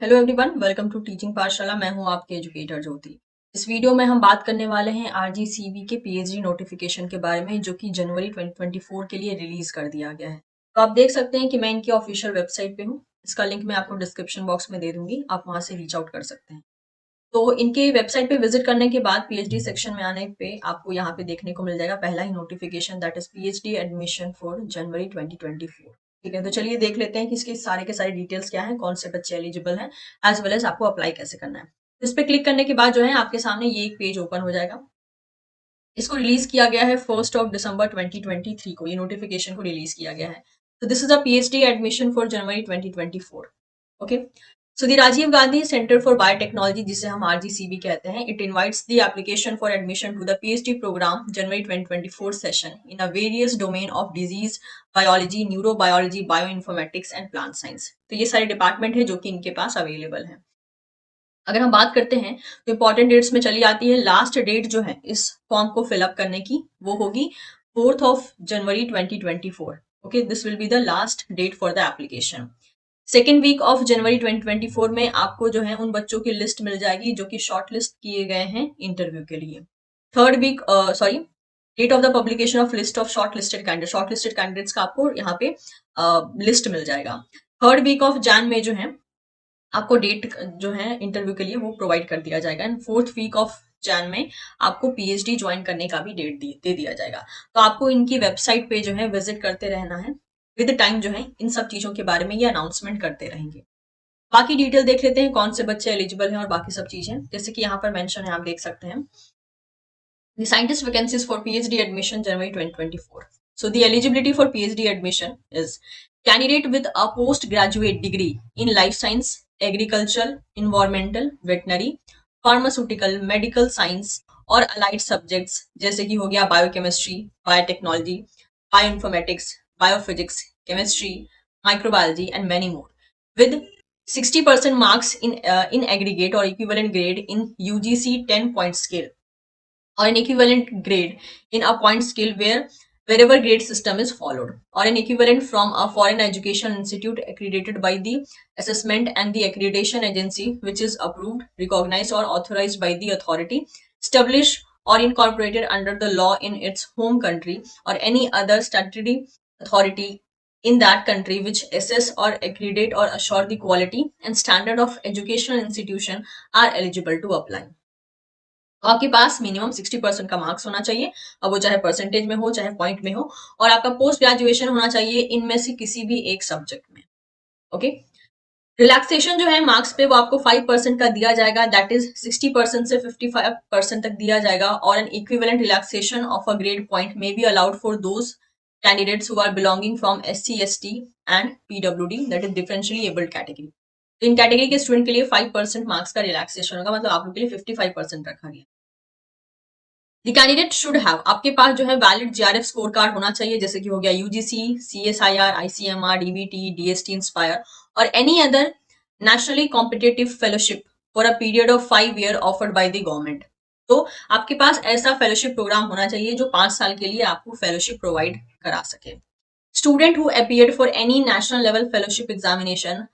Hello everyone, welcome to teaching Pathshala. मैं हूं आपके एजुकेटर ज्योति। इस वीडियो में हम बात करने वाले हैं आरजीसीबी के पीएचडी नोटिफिकेशन के बारे में, जो कि जनवरी 2024 के लिए रिलीज कर दिया गया है। तो आप देख सकते हैं कि मैं इनकी ऑफिशियल वेबसाइट पे हूँ। इसका लिंक मैं आपको डिस्क्रिप्शन बॉक्स में दे दूंगी, आप वहां से रीच आउट कर सकते हैं। तो इनके वेबसाइट पे विजिट करने के बाद पीएचडी सेक्शन में आने पे आपको यहाँ पे देखने को मिल जाएगा पहला ही notification, that is PhD admission for January 2024। ठीक है, तो चलिए देख लेते हैं कि इसके सारे के सारे डिटेल्स क्या हैं, कौन से बच्चे एलिजिबल हैं, एज वेल एज आपको अप्लाई कैसे करना है। इस पे क्लिक करने के बाद जो है आपके सामने ये एक पेज ओपन हो जाएगा। इसको रिलीज किया गया है 1 December 2023 को, ये नोटिफिकेशन को रिलीज किया गया है। तो this is a PhD admission for January 2024। Okay, so the Rajiv Gandhi centre for biotechnology, जिसे हम आरजीसीबी कहते हैं, it invites the application for admission to the PhD programme January 2024 session in a various domain of disease biology, neurobiology, bio informatics and plant science. तो ये सारे department है जो कि इनके पास अवेलेबल है। अगर हम बात करते हैं तो इंपॉर्टेंट डेट्स में चली आती है। लास्ट डेट जो है इस फॉर्म को फिलअप करने की, वो होगी 4 January 2024। Okay, this will be the last date for the application. Second week of January 2024 में आपको जो है उन बच्चों की लिस्ट मिल जाएगी जो कि शॉर्ट लिस्ट किए गए हैं इंटरव्यू के लिए। Third week, sorry, date of the publication of list of short listed candidates का आपको यहाँ पे लिस्ट मिल जाएगा। थर्ड वीक ऑफ जैन में जो है आपको डेट जो है इंटरव्यू के लिए वो प्रोवाइड कर दिया जाएगा। And fourth week of Jan में आपको पीएचडी ज्वाइन करने का भी डेट दे दिया जाएगा। तो आपको इनकी वेबसाइट पे जो है विजिट करते रहना है। विद टाइम जो है इन सब चीजों के बारे में ये अनाउंसमेंट करते रहेंगे। बाकी डिटेल देख लेते हैं, कौन से बच्चे एलिजिबल हैं और बाकी सब चीजें, जैसे कि यहाँ पर मेंशन है, आप देख सकते हैं। The scientist vacancies for PhD admission January 2024. So the eligibility for PhD admission is candidate with a postgraduate degree in life science, agriculture, environmental, veterinary, pharmaceutical, medical science और allied subjects जैसे कि हो गया biochemistry, biotechnology, bioinformatics, biophysics, chemistry, microbiology and many more with 60% marks in aggregate or equivalent grade in UGC 10-point scale or an equivalent grade in a point scale wherever grade system is followed, or an equivalent from a foreign education institute accredited by the assessment and the accreditation agency which is approved, recognized or authorized by the authority established or incorporated under the law in its home country, or any other statutory authority in that country which assess or accredit or assure the quality and standard of educational institution are eligible to apply. तो आपके पास minimum 60% का marks होना चाहिए, अब वो चाहे percentage में हो चाहे पॉइंट में हो, और आपका पोस्ट ग्रेजुएशन होना चाहिए इनमें से किसी भी एक सब्जेक्ट में। ओके, रिलैक्सेशन जो है मार्क्स पे वो आपको 5% का दिया जाएगा, दैट इज 60% से 55% तक दिया जाएगा, और an equivalent relaxation of a grade point may be allowed for those candidates who are belonging from SC ST and PWD, that is differentially abled category. तो इन कैटेगरी के स्टूडेंट के लिए 5% मार्क्स का रिलैक्सेशन होगा, मतलब आप लोग के लिए 55% रखा गया। द कैंडिडेट शुड हैव, आपके पास जो है वैलिड जीआरएफ स्कोर कार्ड होना चाहिए, जैसे कि हो गया UGC, CSIR, ICMR, DBT, DST INSPIRE और any other nationally competitive fellowship for a period of 5 year offered by the government. तो आपके पास ऐसा फेलोशिप प्रोग्राम होना चाहिए जो 5 साल के लिए आपको फेलोशिप प्रोवाइड करा सके। Student who appeared for any national level fellowship examination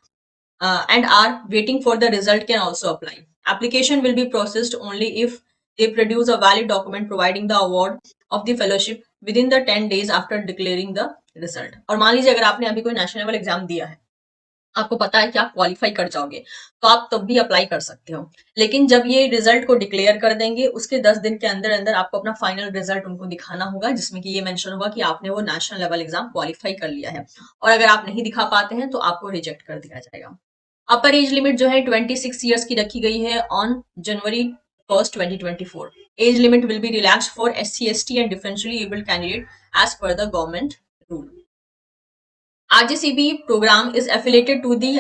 and are waiting for the result can also apply. Application will be processed only if they produce a valid document providing the award of the fellowship within the 10 days after declaring the result. और मान लीजिए अगर आपने अभी कोई national level exam दिया है, आपको पता है कि आप क्वालिफाई कर जाओगे, तो आप तब भी अप्लाई कर सकते हो। लेकिन जब ये रिजल्ट को डिक्लेयर कर देंगे, उसके 10 दिन के अंदर अंदर आपको अपना फाइनल रिजल्ट उनको दिखाना होगा, जिसमें कि ये मेंशन होगा कि आपने वो नेशनल लेवल एग्जाम क्वालिफाई कर लिया है, और अगर आप नहीं दिखा पाते हैं तो आपको रिजेक्ट कर दिया जाएगा। अपर एज लिमिट जो है 26 ईयर्स की रखी गई है on January 1, 2024। Age limit will be relax for SC ST and differentially abled candidate as per the government rule. RGCB program is affiliated to the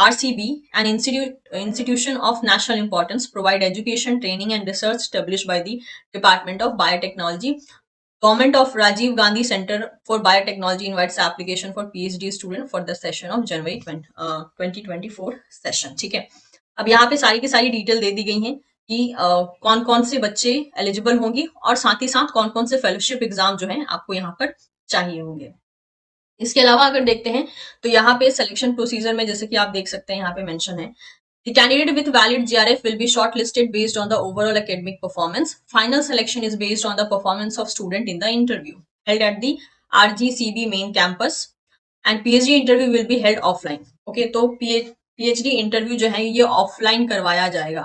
RCB, an institution of national importance, provide education, training and research established by the Department of Biotechnology. Government of Rajiv Gandhi Center for Biotechnology invites application for PhD student for the session of January 2024 session. ठीक है, अब यहाँ पे सारी की सारी detail दे दी गई हैं कि कौन कौन से बच्चे एलिजिबल होंगे और साथ ही साथ कौन कौन से फेलोशिप एग्जाम जो है आपको यहाँ पर चाहिए होंगे। इसके अलावा अगर देखते हैं तो यहाँ पे सिलेक्शन प्रोसीजर में जैसे कि आप देख सकते हैं यहाँ पे मेंशन है, The candidate with valid GRF will be shortlisted based on the overall academic performance. Final selection is based on the performance of student in the interview held at the RGCB main campus and PhD interview will be held offline. Okay, तो PhD interview जो है ये offline करवाया जाएगा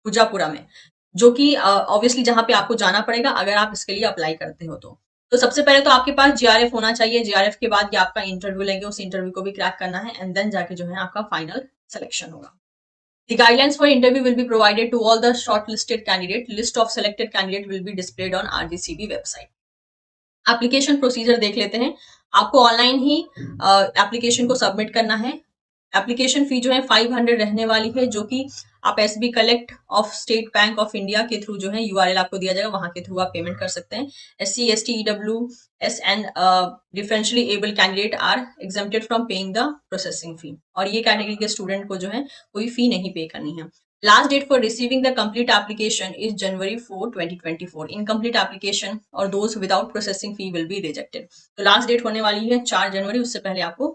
पूजापुरा में, जो कि obviously जहां पे आपको जाना पड़ेगा अगर आप इसके लिए अप्लाई करते हो तो सबसे पहले तो आपके पास जीआरएफ होना चाहिए। जीआरएफ के बाद ये आपका इंटरव्यू लेंगे, उस इंटरव्यू को भी क्रैक करना है एंड देन जाके जो है आपका फाइनल सिलेक्शन होगा। The guidelines for interview will be provided to all the shortlisted candidate. List of selected candidate will be displayed on RGCB website. Application procedure देख लेते हैं। आपको ऑनलाइन ही एप्लीकेशन को सबमिट करना है। एप्लीकेशन फी जो है 500 रहने वाली है, जो कि आप SB collect of state bank of India के थ्रू जो है यूआरएल आपको दिया जाएगा, वहां के थ्रू आप पेमेंट कर सकते हैं। SC, ST, EWS and differentially able candidate are exempted from paying the processing fee, और ये कैटेगरी के स्टूडेंट को जो है कोई फी नहीं पे करनी है। Last date for receiving the complete application is January 4, 2024. Incomplete application or those without processing fee will be rejected. तो लास्ट डेट होने वाली है 4 जनवरी, उससे पहले आपको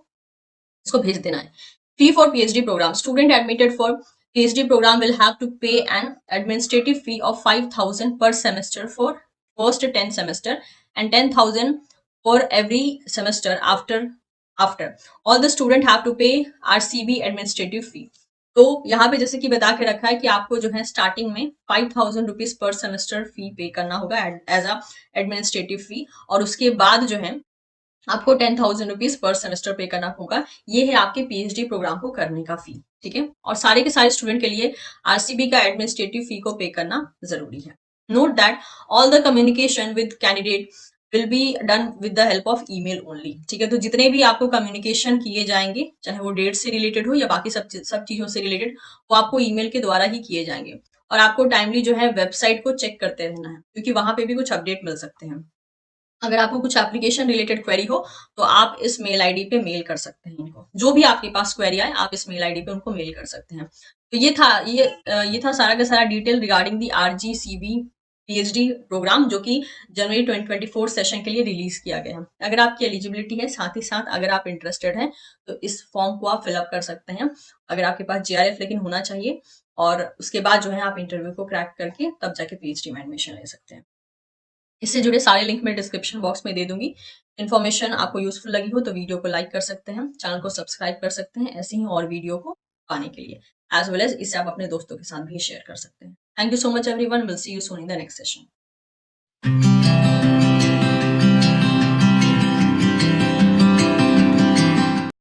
इसको भेज देना है। Fee for PhD program. Student admitted for PhD program will have to pay an administrative fee of 5,000 per semester for first 10 semester and 10,000 for every semester after. All the student have to pay RCB administrative fee. तो यहाँ पे जैसे कि बता के रखा है कि आपको जो है स्टार्टिंग में 5,000 रुपीज पर सेमेस्टर फी पे करना होगा एज अ एडमिनिस्ट्रेटिव फी, और उसके बाद जो है आपको 10,000 रुपीज पर सेमेस्टर पे करना होगा। ये है आपके पीएचडी प्रोग्राम को करने का फी, ठीक है। और सारे के सारे स्टूडेंट के लिए आरसीबी का एडमिनिस्ट्रेटिव फी को पे करना जरूरी है। Note that all the communication with candidate will be done with the help of email only, ठीक है। तो जितने भी आपको कम्युनिकेशन किए जाएंगे, चाहे वो डेट से रिलेटेड हो या बाकी सब चीजों से रिलेटेड, वो आपको ईमेल के द्वारा ही किए जाएंगे। और आपको टाइमली जो है वेबसाइट को चेक करते रहना है, क्योंकि वहां पे भी कुछ अपडेट मिल सकते हैं। अगर आपको कुछ एप्लीकेशन रिलेटेड क्वेरी हो तो आप इस मेल आईडी पे मेल कर सकते हैं इनको, जो भी आपके पास क्वेरी आए आप इस मेल आईडी पे उनको मेल कर सकते हैं। तो ये था सारा का सारा detail regarding the RGCB PhD program, जो कि जनवरी 2024 सेशन के लिए रिलीज किया गया है। अगर आपकी एलिजिबिलिटी है, साथ ही साथ अगर आप इंटरेस्टेड हैं तो इस फॉर्म को आप फिलअप कर सकते हैं। अगर आपके पास जीआरएफ लेकिन होना चाहिए, और उसके बाद जो है आप इंटरव्यू को क्रैक करके तब जाके पीएचडी में एडमिशन ले सकते हैं। इससे जुड़े सारे लिंक मैं डिस्क्रिप्शन बॉक्स में दे दूंगी। इन्फॉर्मेशन आपको यूजफुल लगी हो तो वीडियो को लाइक कर सकते हैं, चैनल को सब्सक्राइब कर सकते हैं ऐसे ही और वीडियो को पाने के लिए, एज वेल एज इसे आप अपने दोस्तों के साथ भी शेयर कर सकते हैं। Thank you so much everyone, will see you soon in the next session.